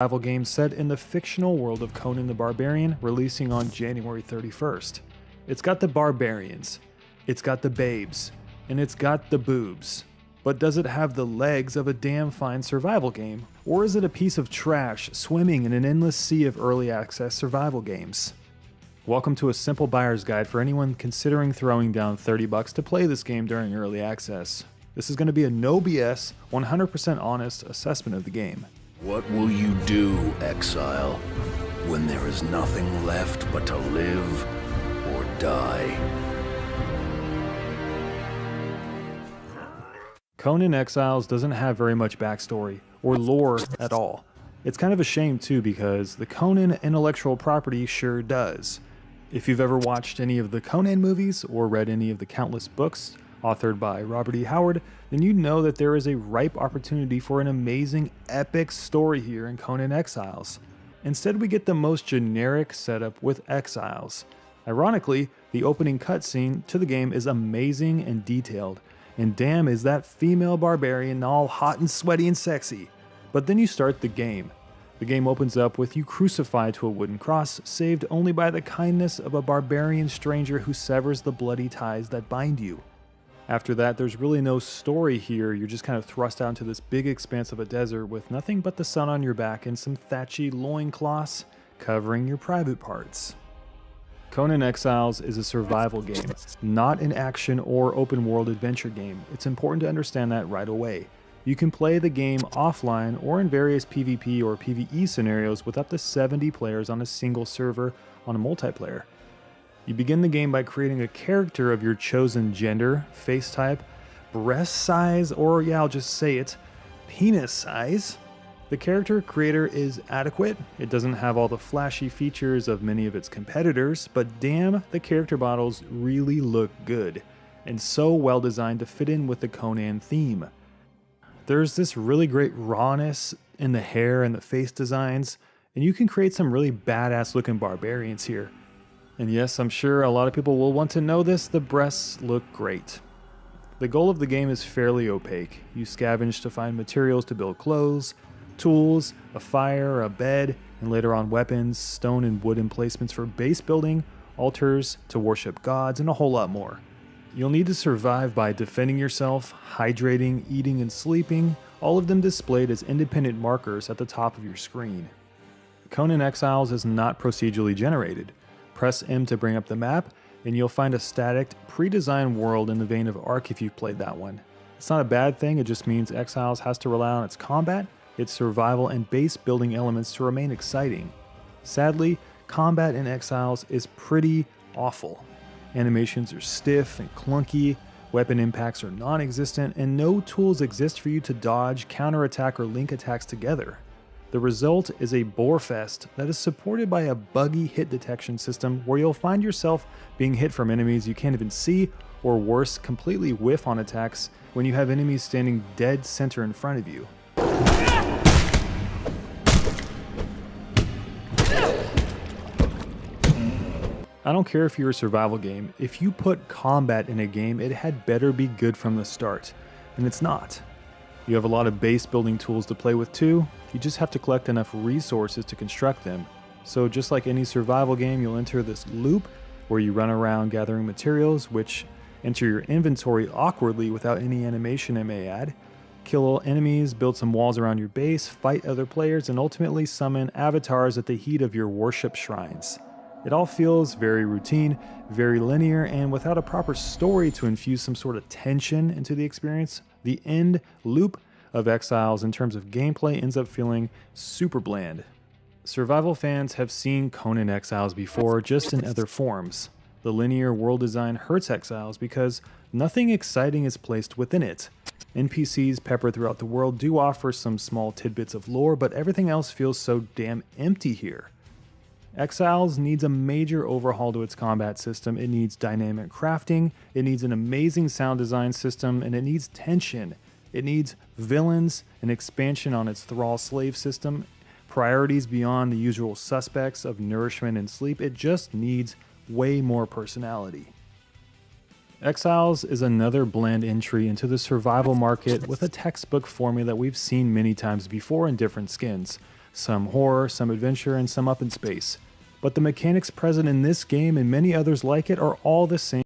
Survival game set in the fictional world of Conan the Barbarian, releasing on January 31st. It's got the barbarians, it's got the babes, and it's got the boobs. But does it have the legs of a damn fine survival game? Or is it a piece of trash swimming in an endless sea of early access survival games? Welcome to a simple buyer's guide for anyone considering throwing down $30 to play this game during early access. This is going to be a no BS, 100% honest assessment of the game. What will you do, Exile, when there is nothing left but to live or die? Conan Exiles doesn't have very much backstory or lore at all. It's kind of a shame too, because the Conan intellectual property sure does. If you've ever watched any of the Conan movies or read any of the countless books authored by Robert E. Howard, then you know that there is a ripe opportunity for an amazing, epic story here in Conan Exiles. Instead, we get the most generic setup with Exiles. Ironically, the opening cutscene to the game is amazing and detailed, and damn is that female barbarian all hot and sweaty and sexy. But then you start the game. The game opens up with you crucified to a wooden cross, saved only by the kindness of a barbarian stranger who severs the bloody ties that bind you. After that, there's really no story here. You're just kind of thrust out into this big expanse of a desert with nothing but the sun on your back and some thatchy loincloths covering your private parts. Conan Exiles is a survival game, not an action or open world adventure game. It's important to understand that right away. You can play the game offline or in various PvP or PvE scenarios with up to 70 players on a single server on a multiplayer. You begin the game by creating a character of your chosen gender, face type, breast size, or yeah, I'll just say it, penis size. The character creator is adequate. It doesn't have all the flashy features of many of its competitors, but damn, the character models really look good, and so well designed to fit in with the Conan theme. There's this really great rawness in the hair and the face designs, and you can create some really badass looking barbarians here. And yes, I'm sure a lot of people will want to know this, the breasts look great. The goal of the game is fairly opaque. You scavenge to find materials to build clothes, tools, a fire, a bed, and later on weapons, stone and wood emplacements for base building, altars to worship gods, and a whole lot more. You'll need to survive by defending yourself, hydrating, eating, and sleeping, all of them displayed as independent markers at the top of your screen. Conan Exiles is not procedurally generated. Press M to bring up the map, and you'll find a static, pre-designed world in the vein of Ark if you've played that one. It's not a bad thing, it just means Exiles has to rely on its combat, its survival, and base building elements to remain exciting. Sadly, combat in Exiles is pretty awful. Animations are stiff and clunky, weapon impacts are non-existent, and no tools exist for you to dodge, counterattack, or link attacks together. The result is a bore fest that is supported by a buggy hit detection system where you'll find yourself being hit from enemies you can't even see, or worse, completely whiff on attacks when you have enemies standing dead center in front of you. I don't care if you're a survival game, if you put combat in a game, it had better be good from the start, and it's not. You have a lot of base building tools to play with too, you just have to collect enough resources to construct them. So just like any survival game, you'll enter this loop where you run around gathering materials, which enter your inventory awkwardly without any animation, I may add, kill enemies, build some walls around your base, fight other players, and ultimately summon avatars at the heat of your worship shrines. It all feels very routine, very linear, and without a proper story to infuse some sort of tension into the experience, the end loop of Exiles in terms of gameplay ends up feeling super bland. Survival fans have seen Conan Exiles before, just in other forms. The linear world design hurts Exiles because nothing exciting is placed within it. NPCs peppered throughout the world do offer some small tidbits of lore, but everything else feels so damn empty here. Exiles needs a major overhaul to its combat system. It needs dynamic crafting, it needs an amazing sound design system, and it needs tension. It needs villains, an expansion on its thrall-slave system, priorities beyond the usual suspects of nourishment and sleep. It just needs way more personality. Exiles is another bland entry into the survival market with a textbook formula that we've seen many times before in different skins. some horror, some adventure, and some up in space. But the mechanics present in this game and many others like it are all the same.